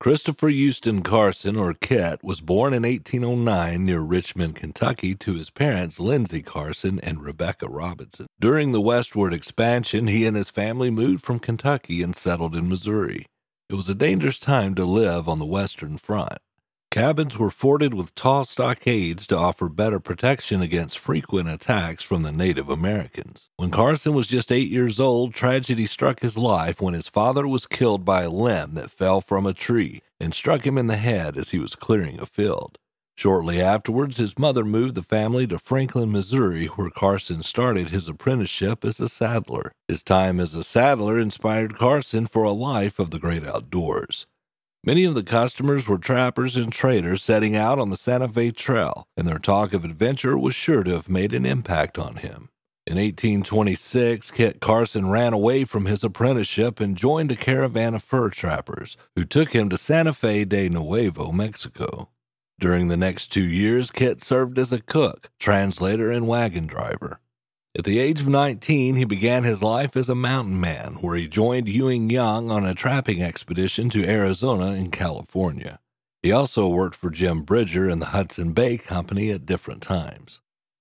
Christopher Houston Carson, or Kit, was born in 1809 near Richmond, Kentucky, to his parents Lindsay Carson and Rebecca Robinson. During the westward expansion, he and his family moved from Kentucky and settled in Missouri. It was a dangerous time to live on the western front. Cabins were forted with tall stockades to offer better protection against frequent attacks from the Native Americans. When Carson was just 8 years old, tragedy struck his life when his father was killed by a limb that fell from a tree and struck him in the head as he was clearing a field. Shortly afterwards, his mother moved the family to Franklin, Missouri, where Carson started his apprenticeship as a saddler. His time as a saddler inspired Carson for a life of the great outdoors. Many of the customers were trappers and traders setting out on the Santa Fe Trail, and their talk of adventure was sure to have made an impact on him. In 1826, Kit Carson ran away from his apprenticeship and joined a caravan of fur trappers, who took him to Santa Fe de Nuevo, Mexico. During the next 2 years, Kit served as a cook, translator, and wagon driver. At the age of 19, he began his life as a mountain man, where he joined Ewing Young on a trapping expedition to Arizona and California. He also worked for Jim Bridger and the Hudson Bay Company at different times.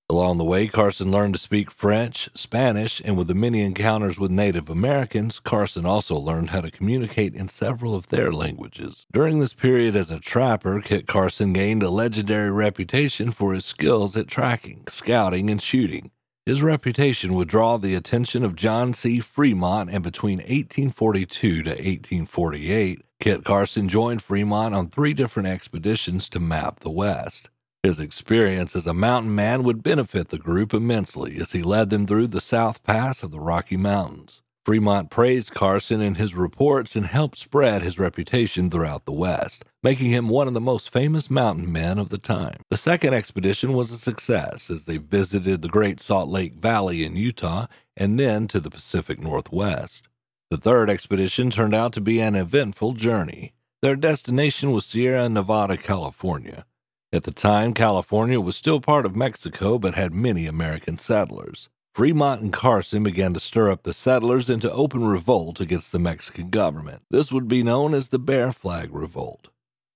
Along the way, Carson learned to speak French, Spanish, and with the many encounters with Native Americans, Carson also learned how to communicate in several of their languages. During this period as a trapper, Kit Carson gained a legendary reputation for his skills at tracking, scouting, and shooting. His reputation would draw the attention of John C. Fremont, and between 1842 to 1848, Kit Carson joined Fremont on 3 different expeditions to map the West. His experience as a mountain man would benefit the group immensely as he led them through the South Pass of the Rocky Mountains. Fremont praised Carson in his reports and helped spread his reputation throughout the West, making him one of the most famous mountain men of the time. The second expedition was a success as they visited the Great Salt Lake Valley in Utah and then to the Pacific Northwest. The third expedition turned out to be an eventful journey. Their destination was Sierra Nevada, California. At the time, California was still part of Mexico but had many American settlers. Fremont and Carson began to stir up the settlers into open revolt against the Mexican government. This would be known as the Bear Flag Revolt.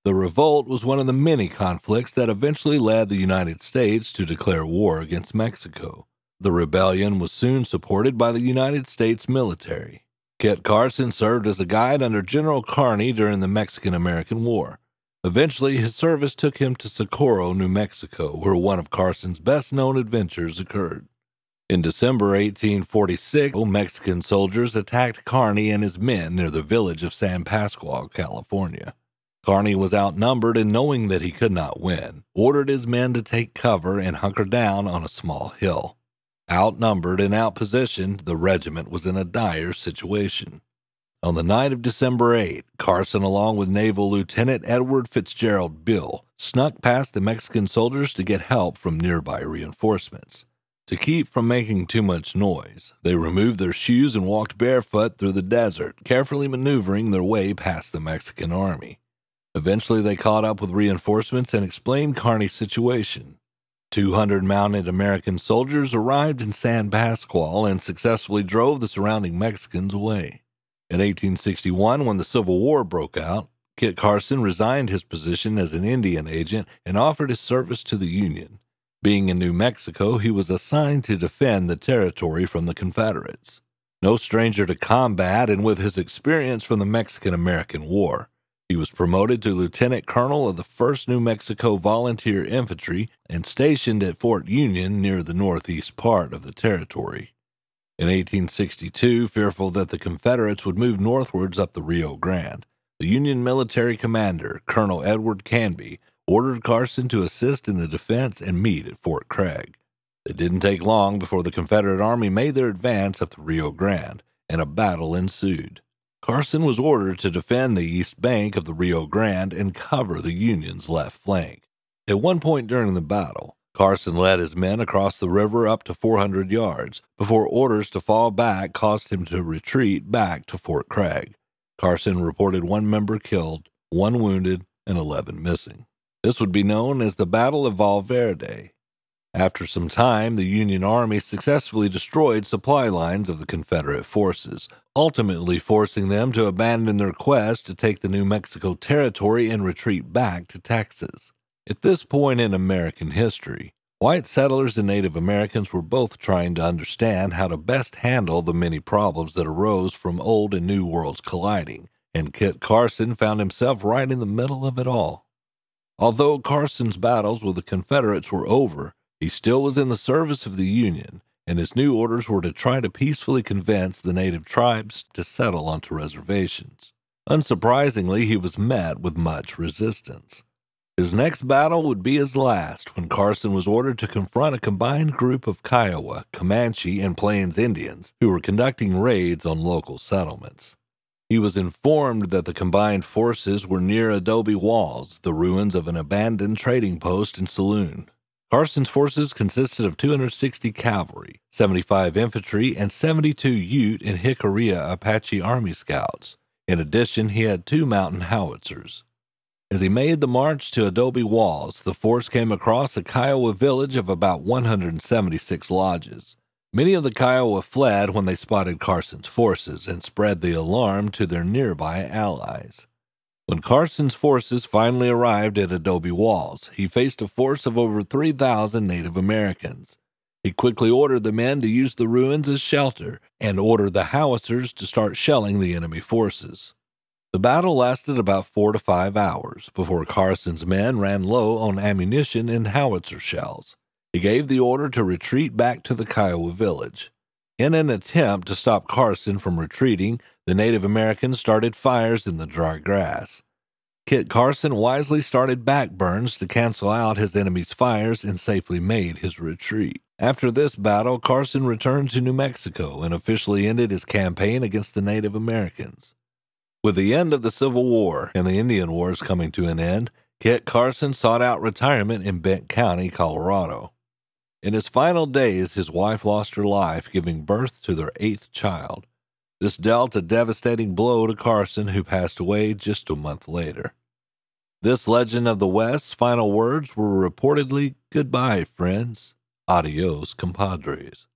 The revolt was one of the many conflicts that eventually led the United States to declare war against Mexico. The rebellion was soon supported by the United States military. Kit Carson served as a guide under General Kearny during the Mexican-American War. Eventually, his service took him to Socorro, New Mexico, where one of Carson's best-known adventures occurred. In December 1846, Mexican soldiers attacked Kearny and his men near the village of San Pasqual, California. Kearny was outnumbered and, knowing that he could not win, ordered his men to take cover and hunker down on a small hill. Outnumbered and outpositioned, the regiment was in a dire situation. On the night of December 8, Carson, along with Naval Lieutenant Edward Fitzgerald Bill, snuck past the Mexican soldiers to get help from nearby reinforcements. To keep from making too much noise, they removed their shoes and walked barefoot through the desert, carefully maneuvering their way past the Mexican army. Eventually, they caught up with reinforcements and explained Kearny's situation. 200 mounted American soldiers arrived in San Pasqual and successfully drove the surrounding Mexicans away. In 1861, when the Civil War broke out, Kit Carson resigned his position as an Indian agent and offered his service to the Union. Being in New Mexico, he was assigned to defend the territory from the Confederates. No stranger to combat, and with his experience from the Mexican-American War, he was promoted to lieutenant colonel of the 1st New Mexico Volunteer Infantry and stationed at Fort Union near the northeast part of the territory. In 1862, fearful that the Confederates would move northwards up the Rio Grande, the Union military commander, Colonel Edward Canby, ordered Carson to assist in the defense and meet at Fort Craig. It didn't take long before the Confederate Army made their advance up the Rio Grande, and a battle ensued. Carson was ordered to defend the east bank of the Rio Grande and cover the Union's left flank. At one point during the battle, Carson led his men across the river up to 400 yards before orders to fall back caused him to retreat back to Fort Craig. Carson reported 1 member killed, 1 wounded, and 11 missing. This would be known as the Battle of Valverde. After some time, the Union Army successfully destroyed supply lines of the Confederate forces, ultimately forcing them to abandon their quest to take the New Mexico Territory and retreat back to Texas. At this point in American history, white settlers and Native Americans were both trying to understand how to best handle the many problems that arose from old and new worlds colliding, and Kit Carson found himself right in the middle of it all. Although Carson's battles with the Confederates were over, he still was in the service of the Union, and his new orders were to try to peacefully convince the native tribes to settle onto reservations. Unsurprisingly, he was met with much resistance. His next battle would be his last, when Carson was ordered to confront a combined group of Kiowa, Comanche, and Plains Indians who were conducting raids on local settlements. He was informed that the combined forces were near Adobe Walls, the ruins of an abandoned trading post and saloon. Carson's forces consisted of 260 cavalry, 75 infantry, and 72 Ute and Jicarilla Apache Army scouts. In addition, he had 2 mountain howitzers. As he made the march to Adobe Walls, the force came across a Kiowa village of about 176 lodges. Many of the Kiowa fled when they spotted Carson's forces and spread the alarm to their nearby allies. When Carson's forces finally arrived at Adobe Walls, he faced a force of over 3,000 Native Americans. He quickly ordered the men to use the ruins as shelter and ordered the howitzers to start shelling the enemy forces. The battle lasted about 4 to 5 hours before Carson's men ran low on ammunition and howitzer shells. He gave the order to retreat back to the Kiowa village. In an attempt to stop Carson from retreating, the Native Americans started fires in the dry grass. Kit Carson wisely started backburns to cancel out his enemy's fires and safely made his retreat. After this battle, Carson returned to New Mexico and officially ended his campaign against the Native Americans. With the end of the Civil War and the Indian Wars coming to an end, Kit Carson sought out retirement in Bent County, Colorado. In his final days, his wife lost her life, giving birth to their 8th child. This dealt a devastating blow to Carson, who passed away just a month later. This legend of the West's final words were reportedly, "Goodbye, friends. Adios, compadres."